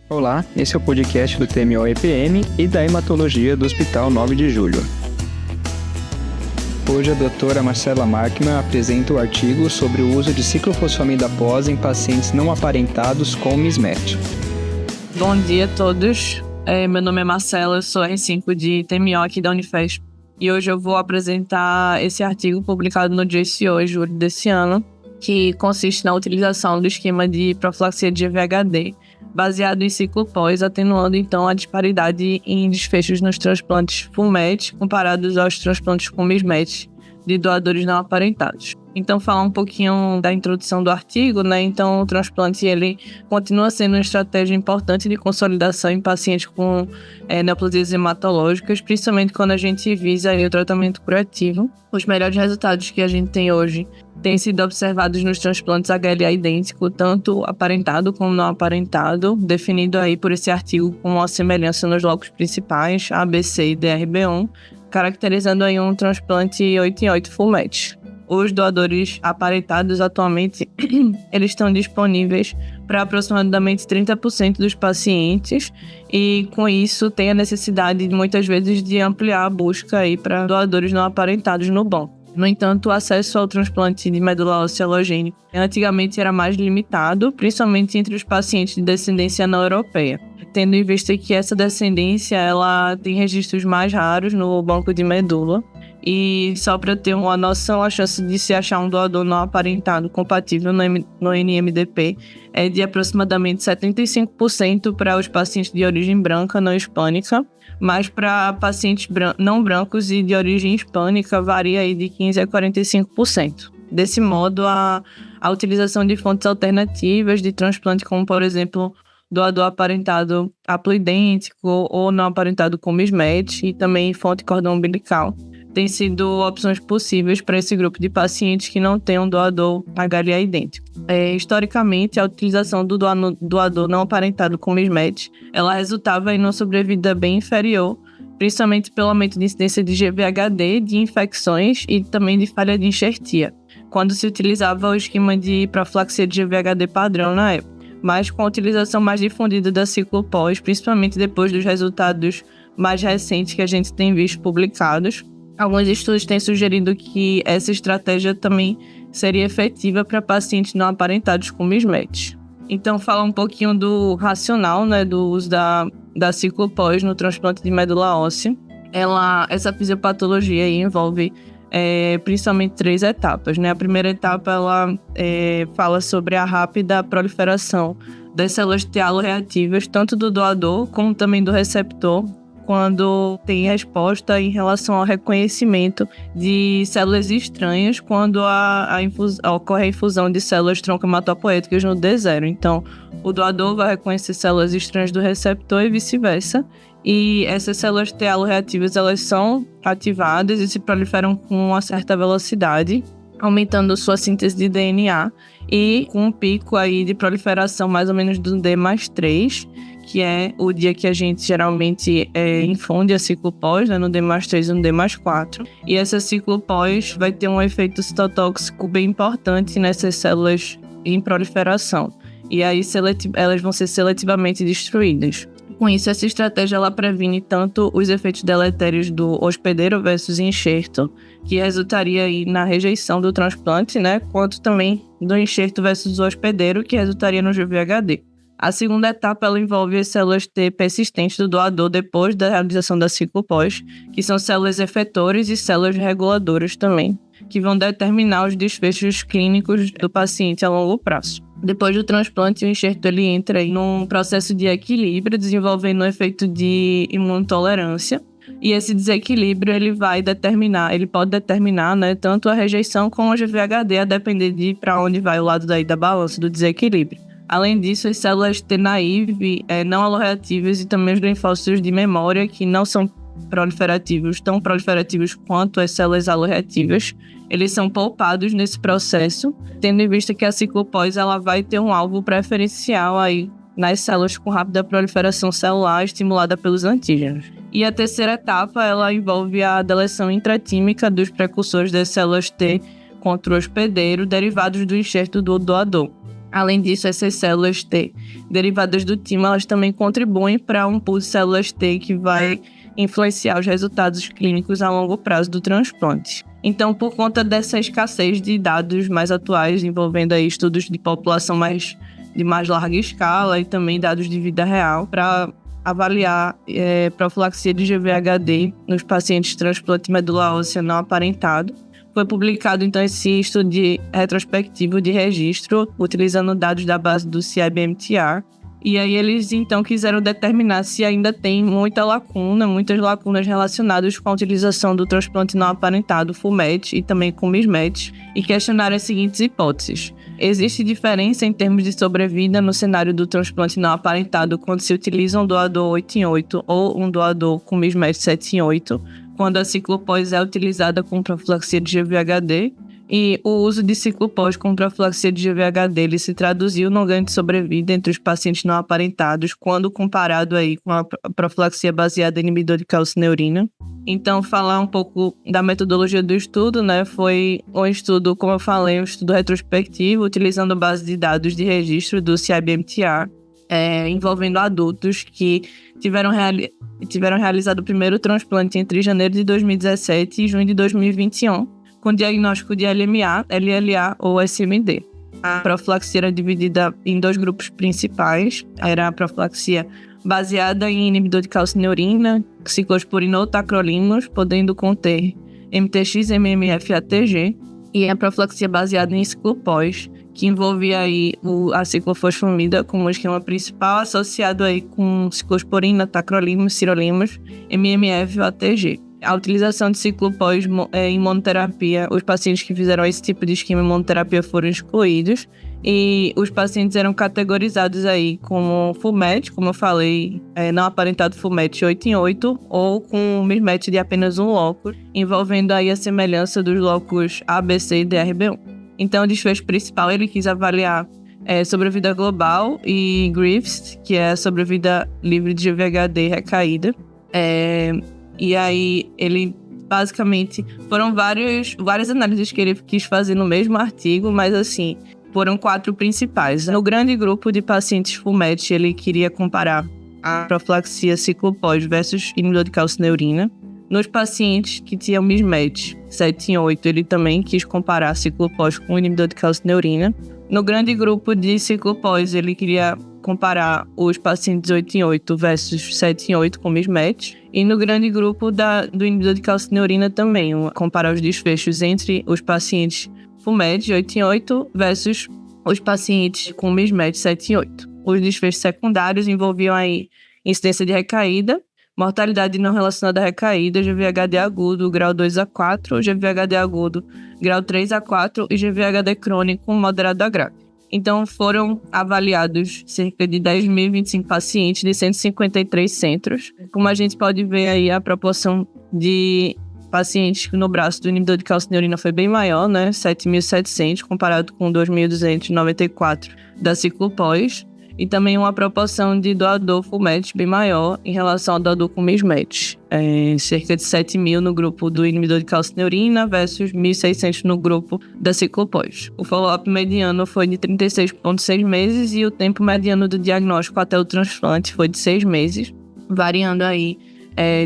Olá, esse é o podcast do TMO-EPM e da Hematologia do Hospital 9 de Julho. Hoje a doutora Marcela Markmann apresenta o artigo sobre o uso de ciclofosfamida pós em pacientes não aparentados com mismatch. Bom dia a todos, meu nome é Marcela, eu sou R5 de TMO aqui da Unifesp e hoje eu vou apresentar esse artigo publicado no JCO em julho desse ano, que consiste na utilização do esquema de profilaxia de GVHD baseado em ciclo pós, atenuando então a disparidade em desfechos nos transplantes full match comparados aos transplantes com mismatch de doadores não aparentados. Então, falar um pouquinho da introdução do artigo, né? Então, o transplante ele continua sendo uma estratégia importante de consolidação em pacientes com neoplasias hematológicas, principalmente quando a gente visa aí o tratamento curativo. Os melhores resultados que a gente tem hoje têm sido observados nos transplantes HLA idêntico, tanto aparentado como não aparentado, definido aí por esse artigo com uma semelhança nos locos principais, ABC e DRB1, caracterizando aí um transplante 8 em 8 full match. Os doadores aparentados atualmente, eles estão disponíveis para aproximadamente 30% dos pacientes e com isso tem a necessidade muitas vezes de ampliar a busca aí para doadores não aparentados no banco. No entanto, o acesso ao transplante de medula óssea halogênico antigamente era mais limitado, principalmente entre os pacientes de descendência não europeia, tendo em vista que essa descendência ela tem registros mais raros no banco de medula. E só para ter uma noção, a chance de se achar um doador não aparentado compatível no NMDP é de aproximadamente 75% para os pacientes de origem branca não hispânica, mas para pacientes não brancos e de origem hispânica varia aí de 15% a 45%. Desse modo, a utilização de fontes alternativas de transplante, como por exemplo, doador aparentado haploidêntico ou não aparentado com mismatch e também fonte cordão umbilical, tem sido opções possíveis para esse grupo de pacientes que não têm um doador HLA idêntico. Historicamente, a utilização do doador não aparentado com mismatch, ela resultava em uma sobrevida bem inferior, principalmente pelo aumento de incidência de GVHD, de infecções e também de falha de enxertia, quando se utilizava o esquema de profilaxia de GVHD padrão na época. Mas com a utilização mais difundida da ciclo pós, principalmente depois dos resultados mais recentes que a gente tem visto publicados, alguns estudos têm sugerido que essa estratégia também seria efetiva para pacientes não aparentados com mismatch. Então, falar um pouquinho do racional, né, do uso da ciclo pós no transplante de medula óssea. Essa fisiopatologia aí envolve principalmente 3 etapas, né? A primeira etapa ela fala sobre a rápida proliferação das células T aloreativas, tanto do doador como também do receptor, quando tem resposta em relação ao reconhecimento de células estranhas quando ocorre a infusão de células tronco hematopoéticas no D0. Então, o doador vai reconhecer células estranhas do receptor e vice-versa. E essas células T aloreativas, elas são ativadas e se proliferam com uma certa velocidade, aumentando sua síntese de DNA e com um pico aí de proliferação mais ou menos do D+3, que é o dia que a gente geralmente infunde a ciclo pós, né, no D+3 e no D+4. E essa ciclo pós vai ter um efeito citotóxico bem importante nessas células em proliferação. E aí elas vão ser seletivamente destruídas. Com isso, essa estratégia ela previne tanto os efeitos deletérios do hospedeiro versus enxerto, que resultaria aí na rejeição do transplante, né, quanto também do enxerto versus o hospedeiro, que resultaria no GVHD. A segunda etapa ela envolve as células T persistentes do doador depois da realização da ciclo pós, que são células efetores e células reguladoras também, que vão determinar os desfechos clínicos do paciente a longo prazo. Depois do transplante, o enxerto ele entra em um processo de equilíbrio, desenvolvendo um efeito de imunotolerância. E esse desequilíbrio ele pode determinar, né, tanto a rejeição como o GVHD, a depender de para onde vai o lado daí da balança do desequilíbrio. Além disso, as células T-naive, não aloreativas e também os linfócitos de memória, que não são proliferativos, tão proliferativos quanto as células aloreativas, eles são poupados nesse processo, tendo em vista que a ciclo pós ela vai ter um alvo preferencial aí nas células com rápida proliferação celular estimulada pelos antígenos. E a terceira etapa ela envolve a deleção intratímica dos precursores das células T contra o hospedeiro derivados do enxerto do doador. Além disso, essas células T derivadas do timo, elas também contribuem para um pool de células T que vai influenciar os resultados clínicos a longo prazo do transplante. Então, por conta dessa escassez de dados mais atuais, envolvendo aí estudos de população de mais larga escala e também dados de vida real, para avaliar profilaxia de GVHD nos pacientes de transplante medula óssea não aparentado, foi publicado, então, esse estudo retrospectivo de registro, utilizando dados da base do CIBMTR. E aí eles, então, quiseram determinar se ainda tem muitas lacunas relacionadas com a utilização do transplante não aparentado full-match e também com mismatch, e questionaram as seguintes hipóteses. Existe diferença em termos de sobrevida no cenário do transplante não aparentado quando se utiliza um doador 8 em 8 ou um doador com mismatch 7 em 8, quando a ciclopós é utilizada com profilaxia de GVHD, e o uso de ciclopós com profilaxia de GVHD ele se traduziu no ganho de sobrevida entre os pacientes não aparentados quando comparado aí com a profilaxia baseada em inibidor de calcineurina. Então, falar um pouco da metodologia do estudo, né? Foi um estudo, como eu falei, um estudo retrospectivo, utilizando a base de dados de registro do CIBMTR, envolvendo adultos que tiveram realizado o primeiro transplante entre janeiro de 2017 e junho de 2021, com diagnóstico de LMA, LLA ou SMD. A profilaxia era dividida em 2 grupos principais. Era a profilaxia baseada em inibidor de calcineurina, ciclosporina ou tacrolimus, podendo conter MTX, MMF e ATG, e a profilaxia baseada em ciclopós, que envolvia aí a ciclofosfamida como esquema principal, associado aí com ciclosporina, tacrolimus, sirolimus, MMF e ATG. A utilização de ciclopós em monoterapia, os pacientes que fizeram esse tipo de esquema em monoterapia foram excluídos, e os pacientes eram categorizados aí como full-match, como eu falei, não aparentado full-match 8 em 8, ou com mismatch de apenas um locus, envolvendo aí a semelhança dos locus A, B, C e DRB1. Então, o desfecho principal, ele quis avaliar sobrevida global e GRIFS, que é a sobrevida livre de GVHD recaída. E aí, ele basicamente, foram várias análises que ele quis fazer no mesmo artigo, mas assim, foram 4 principais. No grande grupo de pacientes full-match, ele queria comparar a profilaxia ciclopós versus inibidor de calcineurina. Nos pacientes que tinham mismatch 7 em 8, ele também quis comparar ciclopós com inibidor de calcineurina. No grande grupo de ciclopós, ele queria comparar os pacientes 8 em 8 versus 7 em 8 com mismatch. E no grande grupo do inibidor de calcineurina também, comparar os desfechos entre os pacientes full-match 8 em 8 versus os pacientes com mismatch 7 em 8. Os desfechos secundários envolviam aí incidência de recaída, mortalidade não relacionada à recaída, GVHD agudo, grau 2 a 4, GVHD agudo, grau 3 a 4 e GVHD crônico moderado a grave. Então, foram avaliados cerca de 10.025 pacientes de 153 centros. Como a gente pode ver aí, a proporção de pacientes no braço do inibidor de calcineurina foi bem maior, né? 7.700, comparado com 2.294 da ciclopós. E também uma proporção de doador full-match bem maior em relação ao doador com mismatch. Cerca de 7.000 no grupo do inibidor de calcineurina versus 1.600 no grupo da ciclopós. O follow-up mediano foi de 36,6 meses e o tempo mediano do diagnóstico até o transplante foi de 6 meses, variando aí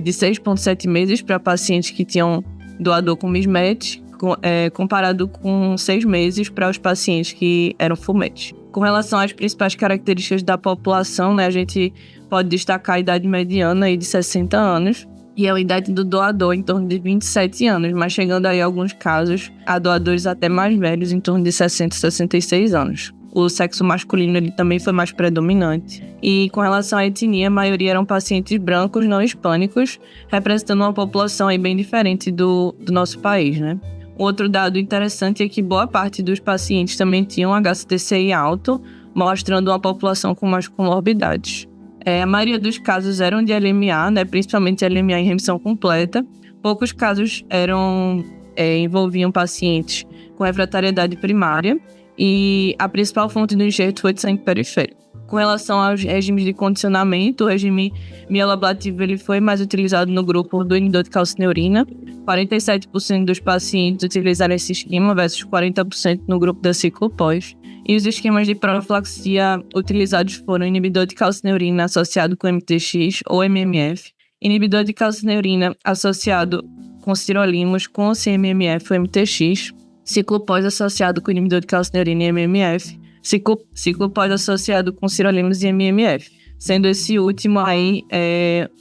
de 6,7 meses para pacientes que tinham doador com mismatch, comparado com 6 meses para os pacientes que eram full-match. Com relação às principais características da população, né, a gente pode destacar a idade mediana aí de 60 anos e a idade do doador em torno de 27 anos, mas chegando aí a alguns casos a doadores até mais velhos, em torno de 60 e 66 anos. O sexo masculino ele também foi mais predominante. E com relação à etnia, a maioria eram pacientes brancos não hispânicos, representando uma população aí bem diferente do nosso país, né? Outro dado interessante é que boa parte dos pacientes também tinham HCTCI alto, mostrando uma população com mais comorbidades. A maioria dos casos eram de LMA, né, principalmente LMA em remissão completa. Poucos casos envolviam pacientes com refratariedade primária e a principal fonte do enxerto foi de sangue periférico. Com relação aos regimes de condicionamento, o regime mieloablativo ele foi mais utilizado no grupo do inibidor de calcineurina. 47% dos pacientes utilizaram esse esquema versus 40% no grupo da ciclo pós. E os esquemas de profilaxia utilizados foram inibidor de calcineurina associado com MTX ou MMF, inibidor de calcineurina associado com sirolimus com CMMF ou MTX, ciclo pós associado com inibidor de calcineurina e MMF, ciclo pós associado com sirolimus e MMF, sendo esse último aí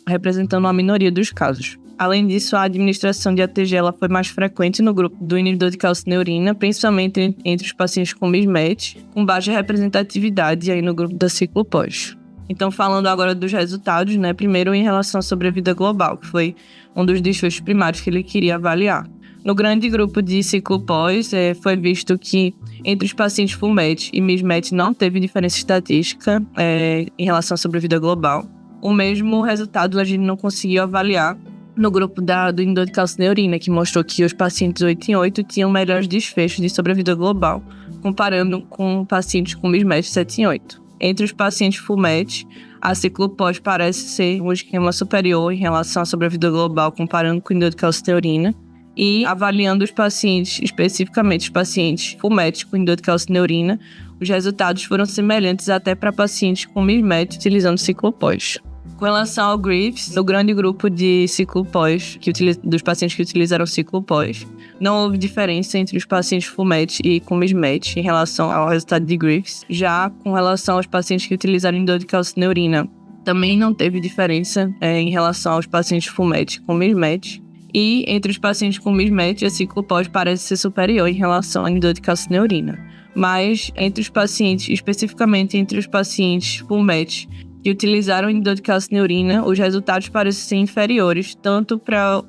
representando a minoria dos casos. Além disso, a administração de ATG ela foi mais frequente no grupo do inibidor de calcineurina, principalmente entre os pacientes com mismatch, com baixa representatividade aí no grupo da ciclo pós. Então, falando agora dos resultados, né? Primeiro em relação à sobrevida global, que foi um dos desfechos primários que ele queria avaliar. No grande grupo de ciclo pós, foi visto que entre os pacientes full match e mismatch não teve diferença estatística em relação à sobrevida global. O mesmo resultado a gente não conseguiu avaliar no grupo do inibidor de calcineurina, que mostrou que os pacientes 8 em 8 tinham melhores desfechos de sobrevida global, comparando com pacientes com mismatch 7 em 8. Entre os pacientes full match, a ciclo pós parece ser um esquema superior em relação à sobrevida global, comparando com o inibidor de calcineurina. E avaliando os pacientes, especificamente os pacientes full match com inibidor de calcineurina, os resultados foram semelhantes até para pacientes com mismatch utilizando ciclo pós. Com relação ao Griffiths, no grande grupo de ciclo pós, dos pacientes que utilizaram ciclo pós, não houve diferença entre os pacientes full match e com mismatch em relação ao resultado de Griffiths. Já com relação aos pacientes que utilizaram inibidor de calcineurina, também não teve diferença em relação aos pacientes full match com mismatch. E entre os pacientes com mismatch, a ciclo pós parece ser superior em relação ao inibidor de calcineurina. Mas entre os pacientes, especificamente entre os pacientes full match que utilizaram o inibidor de calcineurina, os resultados parecem ser inferiores, tanto para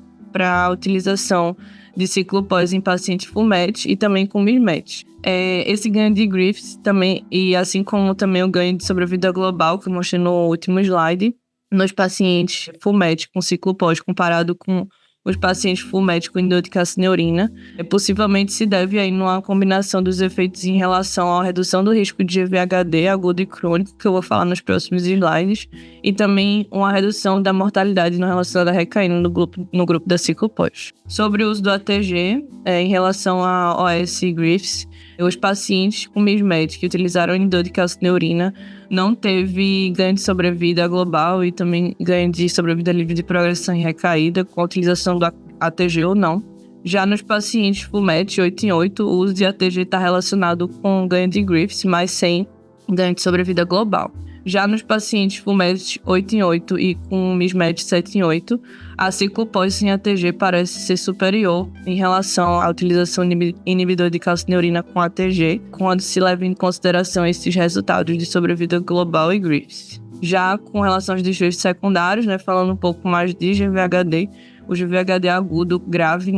a utilização de ciclo pós em pacientes full match e também com mismatch. Esse ganho de Griffiths também, e assim como também o ganho de sobrevida global, que eu mostrei no último slide, nos pacientes full match com ciclo pós comparado com os pacientes full match com inibidor de calcineurina, possivelmente se deve aí numa combinação dos efeitos em relação à redução do risco de GVHD agudo e crônico, que eu vou falar nos próximos slides, e também uma redução da mortalidade não relacionada à recaína no grupo da ciclo pós. Sobre o uso do ATG, em relação a OS e Griffiths, os pacientes com mismatch que utilizaram o inibidor de calcineurina não teve ganho de sobrevida global e também ganho de sobrevida livre de progressão e recaída com a utilização do ATG ou não. Já nos pacientes full match 8 em 8, o uso de ATG está relacionado com ganho de Griffiths, mas sem ganho de sobrevida global. Já nos pacientes full match 8 em 8 e com mismatch 7 em 8, a ciclo pós sem ATG parece ser superior em relação à utilização de inibidor de calcineurina com ATG, quando se leva em consideração esses resultados de sobrevida global e Griffiths. Já com relação aos desfechos secundários, falando um pouco mais de GVHD, o GVHD agudo grave,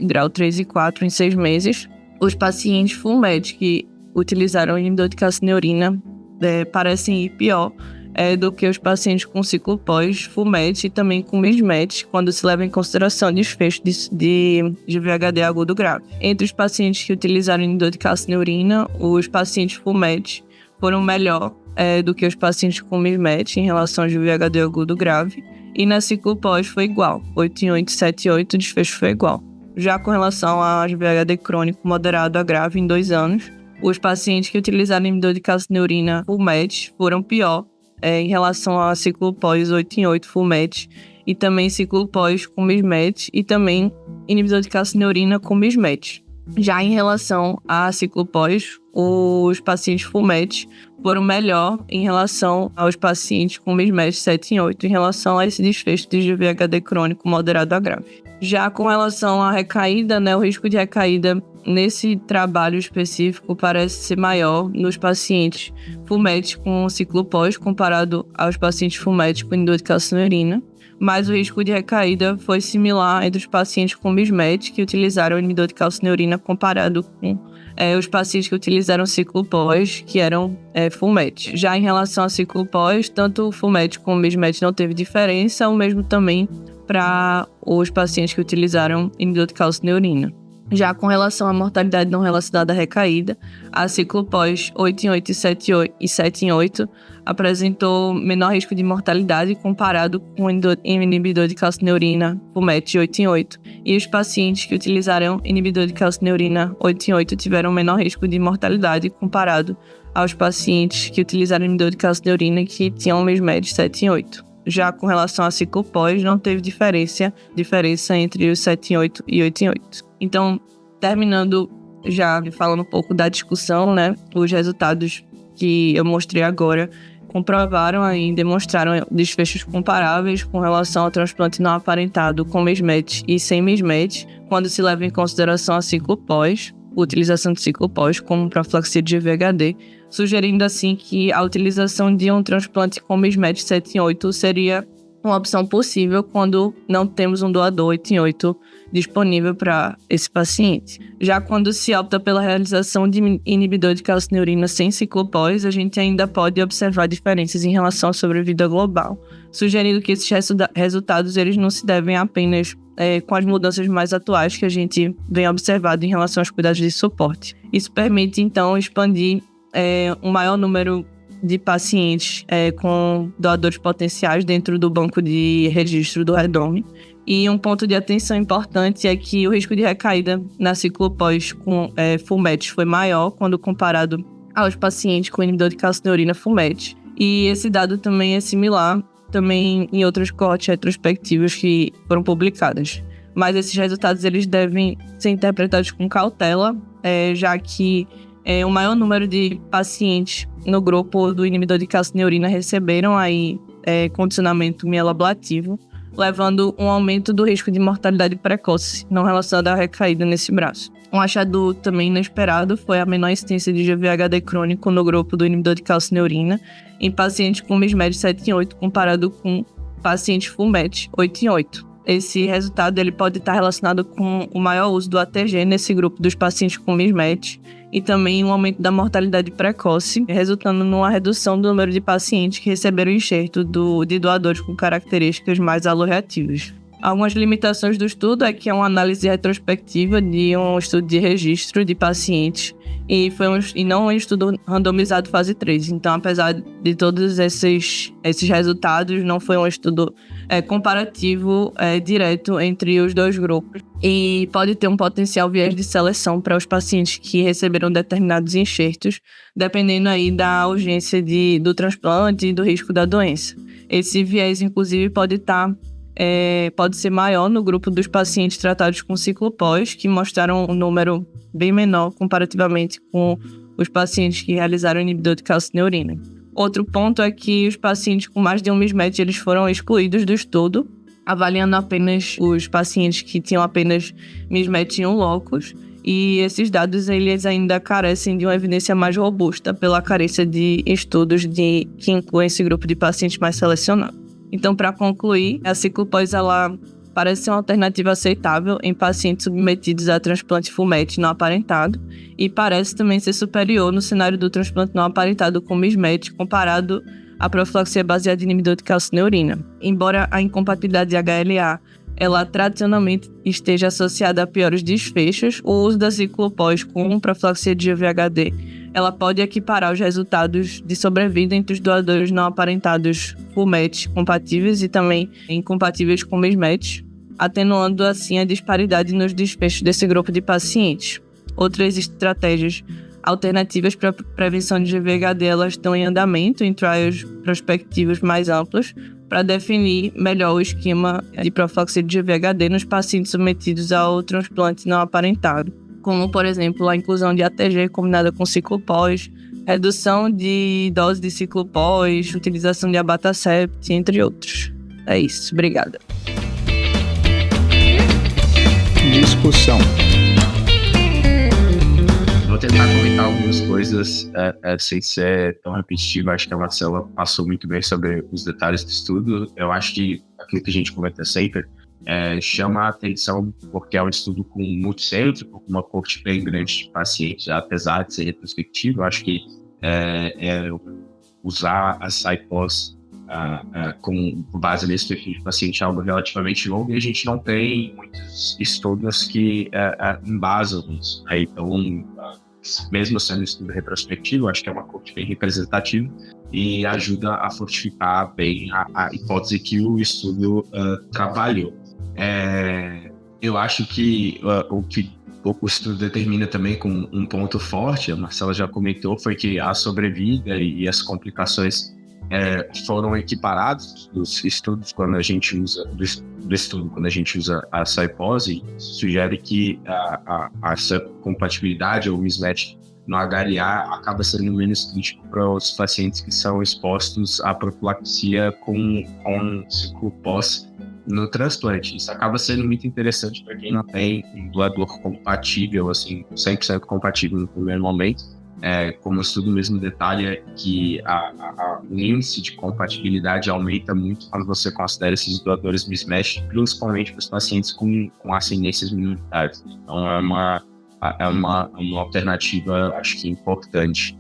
grau 3 e 4 em 6 meses, os pacientes full match que utilizaram inibidor de calcineurina parecem ir pior do que os pacientes com ciclo pós, full match e também com mismatch, quando se leva em consideração desfecho de GVHD agudo grave. Entre os pacientes que utilizaram inibidor de calcineurina, os pacientes full match foram melhor do que os pacientes com mismatch em relação ao GVHD agudo grave, e na ciclo pós foi igual, 8 em 8, 7 em 8, o desfecho foi igual. Já com relação ao GVHD crônico moderado a grave em 2 anos, os pacientes que utilizaram inibidor de calcineurina full match foram pior em relação a ciclo pós 8 em 8 full match e também ciclo pós com mismatch e também inibidor de calcineurina com mismatch. Já em relação a ciclo pós, os pacientes full match foram melhor em relação aos pacientes com mismatch 7 em 8 em relação a esse desfecho de GVHD crônico moderado a grave. Já com relação à recaída, o risco de recaída nesse trabalho específico parece ser maior nos pacientes full match com ciclo pós comparado aos pacientes full match com inibidor de calcineurina, mas o risco de recaída foi similar entre os pacientes com mismatch que utilizaram inibidor de calcineurina comparado com os pacientes que utilizaram ciclo pós, que eram full match. Já em relação a ciclo pós, tanto o full match como o mismatch não teve diferença, o mesmo também para os pacientes que utilizaram inibidor de calcineurina. Já com relação à mortalidade não relacionada à recaída, a ciclo pós 8 em 8 e 7 em 8 apresentou menor risco de mortalidade comparado com o inibidor de calcineurina FUMET 8 em 8. E os pacientes que utilizaram inibidor de calcineurina 8 em 8 tiveram menor risco de mortalidade comparado aos pacientes que utilizaram inibidor de calcineurina que tinham o MESMED 7 em 8. Já com relação a ciclo pós, não teve diferença entre os 7 em 8 e 8 em 8. Então, terminando já falando um pouco da discussão, né? Os resultados que eu mostrei agora comprovaram e demonstraram desfechos comparáveis com relação ao transplante não aparentado com MESMED e sem MESMED, quando se leva em consideração a ciclo pós, utilização de ciclo pós como profilaxia de GVHD, sugerindo assim que a utilização de um transplante com MESMED 7 em 8 seria uma opção possível quando não temos um doador 8 em 8 disponível para esse paciente. Já quando se opta pela realização de inibidor de calcineurina sem ciclo pós, a gente ainda pode observar diferenças em relação à sobrevida global, sugerindo que esses resultados eles não se devem apenas com as mudanças mais atuais que a gente vem observado em relação aos cuidados de suporte. Isso permite, então, expandir um maior número de pacientes com doadores potenciais dentro do banco de registro do REDOME. E um ponto de atenção importante é que o risco de recaída na ciclo pós com FUMET foi maior quando comparado aos pacientes com inibidor de calcineurina FUMET. E esse dado também é similar também em outras coortes retrospectivas que foram publicadas. Mas esses resultados eles devem ser interpretados com cautela, já que o maior número de pacientes no grupo do inibidor de calcineurina receberam aí condicionamento mieloablativo, levando um aumento do risco de mortalidade precoce não relacionado à recaída nesse braço. Um achado também inesperado foi a menor incidência de GVHD crônico no grupo do inibidor de calcineurina em pacientes com MESMED 7 em 8 comparado com pacientes FUMET 8 em 8. Esse resultado ele pode estar relacionado com o maior uso do ATG nesse grupo dos pacientes com MESMED e também um aumento da mortalidade precoce, resultando numa redução do número de pacientes que receberam enxerto de doadores com características mais aloreativas. Algumas limitações do estudo é que é uma análise retrospectiva de um estudo de registro de pacientes e não um estudo randomizado fase 3. Então, apesar de todos esses resultados, não foi um estudo comparativo direto entre os dois grupos e pode ter um potencial viés de seleção para os pacientes que receberam determinados enxertos, dependendo aí da urgência do transplante e do risco da doença. Esse viés, inclusive, pode ser maior no grupo dos pacientes tratados com ciclo pós, que mostraram um número bem menor comparativamente com os pacientes que realizaram inibidor de calcineurina. Outro ponto é que os pacientes com mais de um MESMED eles foram excluídos do estudo, avaliando apenas os pacientes que tinham apenas MESMED em um locus, e esses dados eles ainda carecem de uma evidência mais robusta pela carência de estudos que incluem esse grupo de pacientes mais selecionados. Então, para concluir, a ciclo pós ela parece ser uma alternativa aceitável em pacientes submetidos a transplante FUMET não aparentado e parece também ser superior no cenário do transplante não aparentado com MESMED comparado à profilaxia baseada em inibidor de calcineurina. Embora a incompatibilidade de HLA ela tradicionalmente esteja associada a piores desfechos, o uso da ciclo pós com profilaxia de GVHD ela pode equiparar os resultados de sobrevida entre os doadores não aparentados FUMET compatíveis e também incompatíveis com MESMED, atenuando assim a disparidade nos desfechos desse grupo de pacientes. Outras estratégias alternativas para prevenção de GVHD elas estão em andamento em trials prospectivos mais amplos para definir melhor o esquema de profilaxia de GVHD nos pacientes submetidos ao transplante não aparentado, como, por exemplo, a inclusão de ATG combinada com ciclo pós, redução de dose de ciclo pós, utilização de abatacept, entre outros. É isso, obrigada. Discussão. Vou tentar comentar algumas coisas sem ser tão repetitivo. Acho que a Marcela passou muito bem sobre os detalhes do estudo. Eu acho que aquilo que a gente comenta sempre chama a atenção porque é um estudo com multicêntrico, com uma coorte bem grande de pacientes, apesar de ser retrospectivo. Eu acho que usar a CyPOS com base nesse perfil de paciente algo relativamente longo, e a gente não tem muitos estudos que embasam isso. Então, mesmo sendo um estudo retrospectivo, acho que é uma corte bem representativa e ajuda a fortificar bem a hipótese que o estudo trabalhou. Eu acho que o que o estudo determina também com um ponto forte, a Marcela já comentou, foi que a sobrevida e as complicações foram equiparados dos estudos quando a gente usa quando a gente usa a saipose. Sugere que essa compatibilidade ou mismatch no HLA acaba sendo menos crítico para os pacientes que são expostos à profilaxia com ciclo pós no transplante. Isso acaba sendo muito interessante para quem não tem um doador compatível, assim, 100% compatível no primeiro momento. Como o estudo mesmo detalha que o índice de compatibilidade aumenta muito quando você considera esses doadores mismatch, principalmente para os pacientes com ascendências minoritárias. Então é uma alternativa, acho que importante,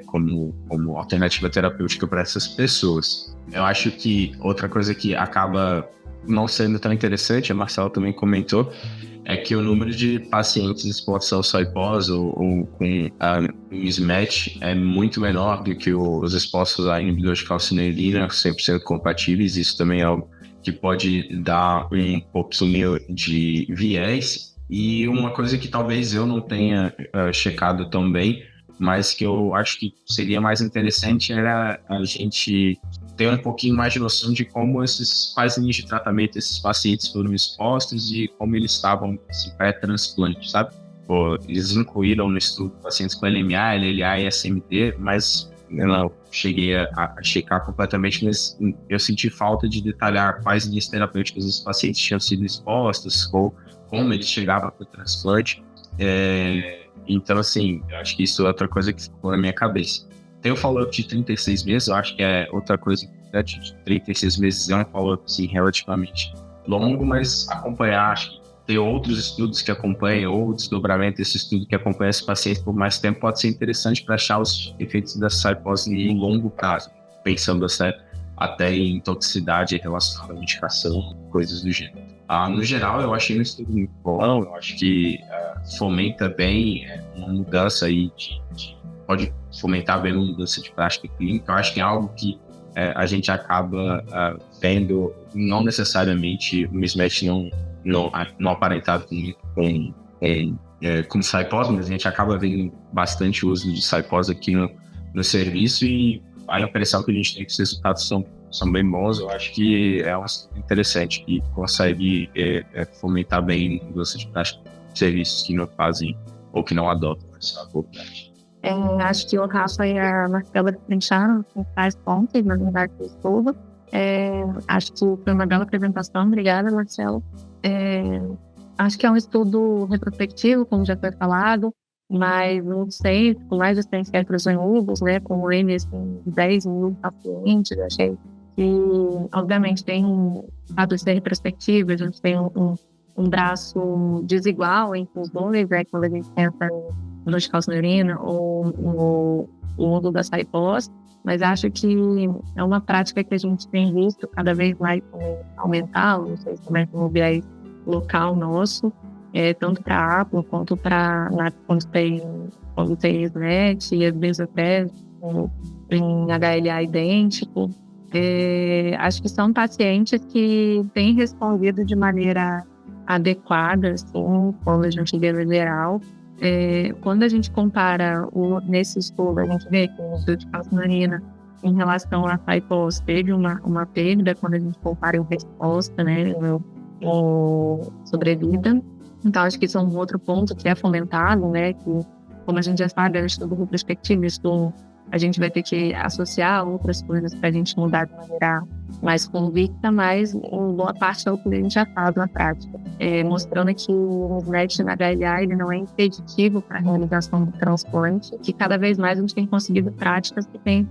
como alternativa terapêutica para essas pessoas. Eu acho que outra coisa que acaba não sendo tão interessante, a Marcela também comentou, é que o número de pacientes expostos ao saipose ou com mismatch é muito menor do que os expostos a inibidores de calcineurina 100% compatíveis. Isso também é algo que pode dar um pouquinho de viés. E uma coisa que talvez eu não tenha checado tão bem, mas que eu acho que seria mais interessante, era a gente ter um pouquinho mais de noção de como quais linhas de tratamento esses pacientes foram expostos e como eles estavam pré-transplante, sabe? Eles incluíram no estudo pacientes com LMA, LLA e SMD, mas eu não cheguei a checar completamente, mas eu senti falta de detalhar quais linhas terapêuticas os pacientes tinham sido expostos ou como eles chegavam para o transplante. Então, assim, eu acho que isso é outra coisa que ficou na minha cabeça. Tem o follow-up de 36 meses, eu acho que é outra coisa importante. De 36 meses é um follow-up, sim, relativamente longo, mas acompanhar, acho que ter outros estudos que acompanham, ou o desdobramento desse estudo que acompanha esse paciente por mais tempo pode ser interessante para achar os efeitos da saipose em longo prazo, pensando até em toxicidade relacionada à medicação, coisas do gênero. No geral, eu achei um estudo muito bom, eu acho que fomenta bem uma mudança aí pode fomentar bem uma mudança de prática clínica. Eu acho que é algo que a gente acaba vendo, não necessariamente o mismatch não aparentado com saipose, mas a gente acaba vendo bastante uso de saipose aqui no serviço, e a impressão que a gente tem que os resultados são bem bons. Eu acho que é um estudo interessante que consegue fomentar bem a mudança de prática de serviços que não fazem ou que não adotam essa abordagem. Acho que o Rafa e a Marcela trincharam com tais pontos, na verdade, do estudo. Acho que foi uma bela apresentação. Obrigada, Marcelo. Acho que é um estudo retrospectivo, como já foi falado, mas não sei, com mais de 100 ultrassonúveis, né, com N de 10 mil pacientes. Eu achei que, obviamente, tem um fato de ser retrospectivo, a gente tem um braço desigual entre os dois, né, quando a gente pensa no de calcineurina ou o uso da saipose, mas acho que é uma prática que a gente tem visto cada vez mais aumentar, não sei se também como viés local nosso, tanto para APO quanto para quando tem SNET e às vezes até em HLA idêntico. Acho que são pacientes que têm respondido de maneira adequada, assim, quando a gente vê no geral. Quando a gente compara nesse estudo, a gente vê que o uso de calcineurina em relação à saipose teve uma perda quando a gente compara em resposta, né, ou sobrevida. Então, acho que isso é um outro ponto que é fomentado, né, que, como a gente já sabe, é um estudo retrospectivo, a gente vai ter que associar outras coisas para a gente mudar de maneira mais convicta, mas boa parte é o que a gente já faz na prática, mostrando que o mismatch na HLA ele não é impeditivo para a realização do transplante, que cada vez mais a gente tem conseguido práticas que têm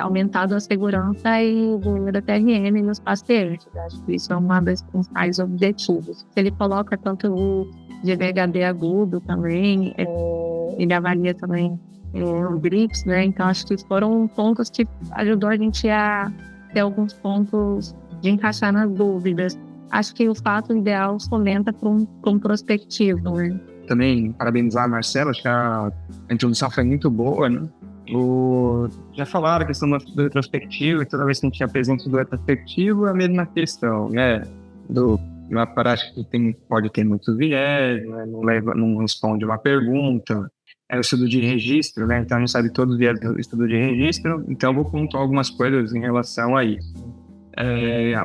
aumentado a segurança e diminuído a TRM nos pacientes. Acho que isso é uma das principais objetivos. Se ele coloca tanto o de VHD agudo também, ele avalia também o GRIPS, né? Então, acho que foram pontos que ajudou a gente a ter alguns pontos de encaixar nas dúvidas. Acho que o fato ideal fomenta para um prospectivo, né? Também parabenizar a Marcela, acho que a introdução foi muito boa, né? Já falaram a questão do retrospectivo, e toda vez que a gente apresenta do retrospectivo é a mesma questão, né? Uma prática que pode ter muito viés, né? Não responde uma pergunta, é o estudo de registro, né? Então a gente sabe todos os viés do estudo de registro, então eu vou pontuar algumas coisas em relação a isso.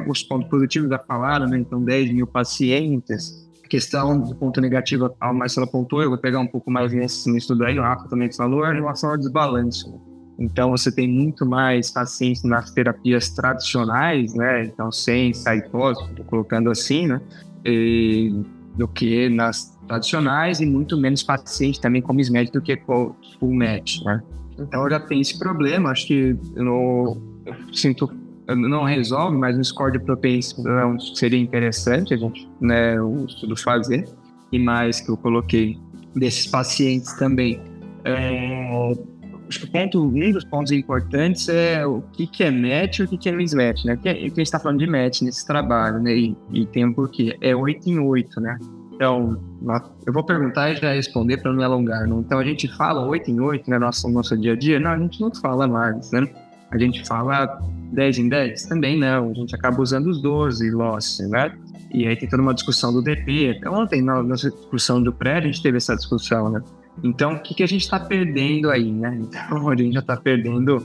Os pontos positivos da falaram, né? Então 10 mil pacientes. A questão do ponto negativo, a Marcela pontuou, eu vou pegar um pouco mais nesse estudo aí, o Rafa também falou, em relação ao desbalanço. Então, você tem muito mais pacientes nas terapias tradicionais, né? Então, sem saipós, estou colocando assim, né? Do que nas tradicionais, e muito menos pacientes também com mismatch do que com full match, né? Então, eu já tenho esse problema, acho que eu sinto... Não resolve, mas um score de propensão seria interessante a gente, né, o estudo fazer. E mais que eu coloquei desses pacientes também. Acho que um dos pontos importantes é o que é match e o que é mismatch, né? Porque a gente está falando de match nesse trabalho, né? E tem um porquê. É 8 em 8, né? Então, eu vou perguntar e já responder para não me alongar. Não? Então, a gente fala 8 em 8, né? Nosso dia a dia? Não, a gente não fala mais, né? A gente fala 10 em 10? Também não, a gente acaba usando os 12 loss, né? E aí tem toda uma discussão do DP. Então, ontem, na nossa discussão do pré, a gente teve essa discussão, né? Então, o que a gente está perdendo aí, né? Então, a gente já está perdendo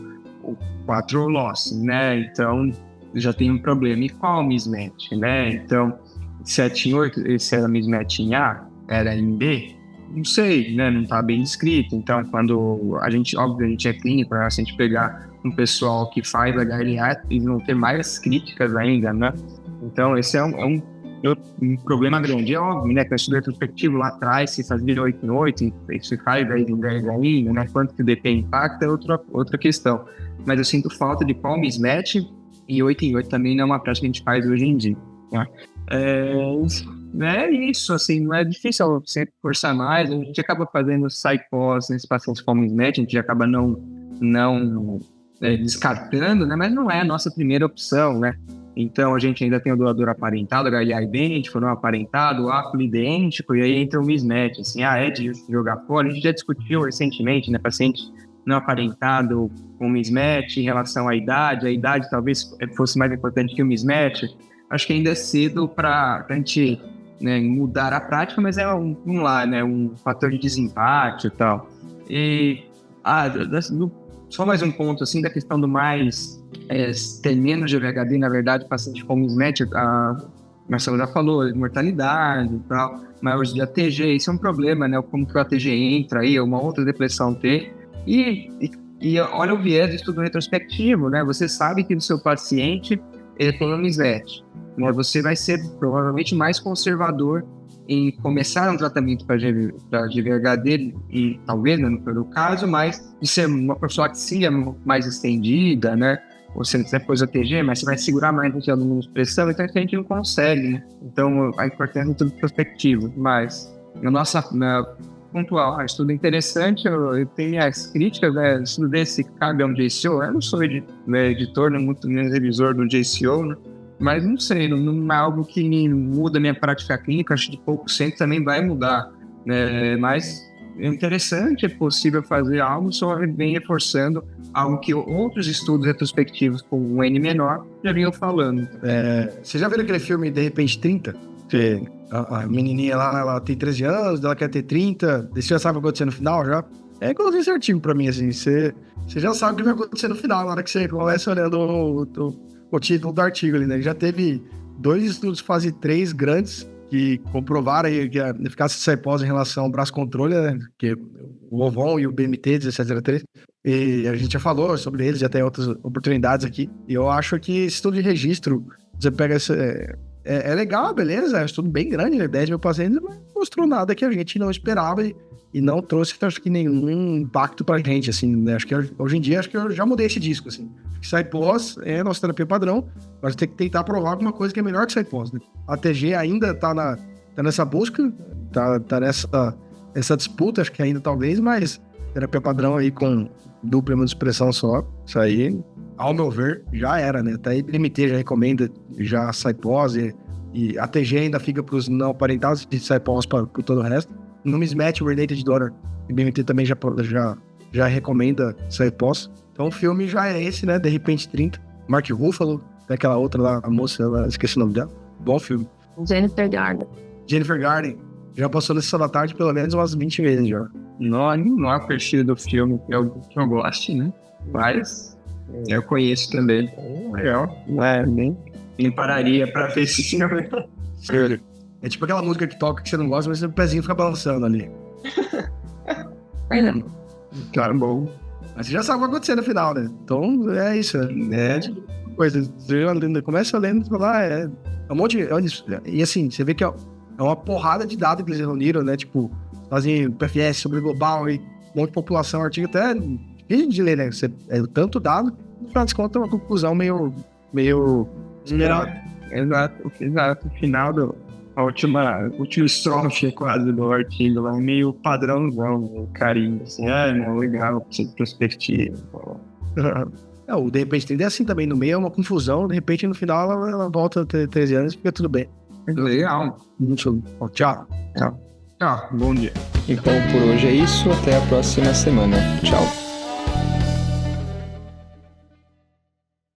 o 4 loss, né? Então, já tem um problema. E qual o mismatch, né? Então, 7 em 8, se era mismatch em A, era em B? Não sei, né? Não está bem descrito. Então, quando a gente, óbvio, a gente é clínico, né? Se a gente pegar um pessoal que faz HLA, eles vão ter mais críticas ainda, né? Então, esse é um problema grande. É óbvio, né? Que o estudo retrospectivo lá atrás se fazia 8 em 8, e se faz 10 em 10 ainda, né? Quanto que o DP impacta é outra questão. Mas eu sinto falta de qual mismatch, e 8 em 8 também não é uma prática que a gente faz hoje em dia, né? É isso, assim, não é difícil sempre forçar mais. A gente acaba fazendo saipós nesses pacientes com mismatch, a gente acaba não descartando, né? Mas não é a nossa primeira opção, né? Então, a gente ainda tem o doador aparentado, HLA idêntico, não aparentado, o ácido idêntico, e aí entra o mismatch, assim, é de jogar fora. A gente já discutiu recentemente, né? Paciente não aparentado com mismatch em relação à idade. A idade talvez fosse mais importante que o mismatch. Acho que ainda é cedo para a gente, né, mudar a prática, mas é um fator de desempate e tal. E, só mais um ponto, assim, da questão do ter menos de VHD, na verdade, paciente com mismatch, a Marcelo já falou, mortalidade e tal, maiores de ATG, isso é um problema, né? Como que o ATG entra aí, uma outra depressão T, e olha o viés do estudo retrospectivo, né? Você sabe que o seu paciente ele tem um mismatch, né? Você vai ser provavelmente mais conservador em começar um tratamento para GVHD, e talvez, né, não foi o caso, mas de ser uma profilaxia mais estendida, né? Você não depois ATG, mas você vai segurar mais a imunossupressão, então a gente não consegue, né? Então, a importância é tudo prospectivo. Mas, pontual, estudo interessante, eu tenho as críticas, né? Estudo desse cabe a um JCO, eu não sou editor, não muito menos revisor do JCO, né? Mas não sei, não é algo que muda a minha prática clínica, acho que de pouco tempo também vai mudar, né? Mas é interessante, é possível fazer algo, só vem reforçando algo que outros estudos retrospectivos com um N menor já vinham falando. Você já viu aquele filme De Repente 30? Que a menininha lá, ela tem 13 anos, ela quer ter 30, você já sabe o que vai acontecer no final, já? É igualzinho esse artigo pra mim, assim, você já sabe o que vai acontecer no final, na hora que você começa olhando o título do artigo ali, né? Já teve 2 estudos fase 3 grandes que comprovaram aí que a eficácia de saipós em relação ao braço controle, né? Que o OVON e o BMT 1703, e a gente já falou sobre eles, já tem outras oportunidades aqui, e eu acho que esse estudo de registro, você pega esse... É legal, beleza, é um estudo bem grande, né? 10 mil pacientes, mas não mostrou nada que a gente não esperava e não trouxe, acho que, nenhum impacto pra gente, assim, né? Acho que hoje em dia, acho que eu já mudei esse disco, assim. Que saipós é a nossa terapia padrão, mas tem que tentar provar alguma coisa que é melhor que saipós, né? A TG ainda tá nessa busca, tá nessa disputa, acho que ainda talvez, mas terapia padrão aí com dupla imunossupressão só. Isso aí, ao meu ver, já era, né? Até a IBMT já recomenda, já sai pós, e a TG ainda fica pros não parentais e sai pós para todo o resto. No Mismatch Related Donor, a IBMT também já recomenda sair pós. Então o filme já é esse, né? De repente 30. Mark Ruffalo, tem aquela outra lá, a moça, esqueci o nome dela. Bom filme. Jennifer Garner. Jennifer Garner. Já passou nesse Sessão da Tarde pelo menos umas 20 vezes já. Não é o perfil do filme que eu gosto, né? Mas eu conheço também. Legal. Nem pararia pra ver esse filme. Sério. É tipo aquela música que toca que você não gosta, mas o pezinho fica balançando ali. Cara, bom. Mas você já sabe o que vai acontecer no final, né? Então é isso. É coisa. Você começa lendo e fala, é um monte de. E assim, você vê que é uma porrada de dados que eles reuniram, né? Tipo, fazem PFS sobre global e um monte de população, artigo até difícil de ler, né? É tanto dado, no final das contas é uma conclusão meio esperada. Exato. O final a última estrofe quase do artigo lá, meio padrãozão, né? Carinho, assim, não, legal, precisa de perspectiva. O De repente 30 é assim também, no meio é uma confusão, de repente no final ela volta a ter 13 anos e fica tudo bem. Legal. Tchau. Bom dia. Então por hoje é isso, até a próxima semana. Tchau.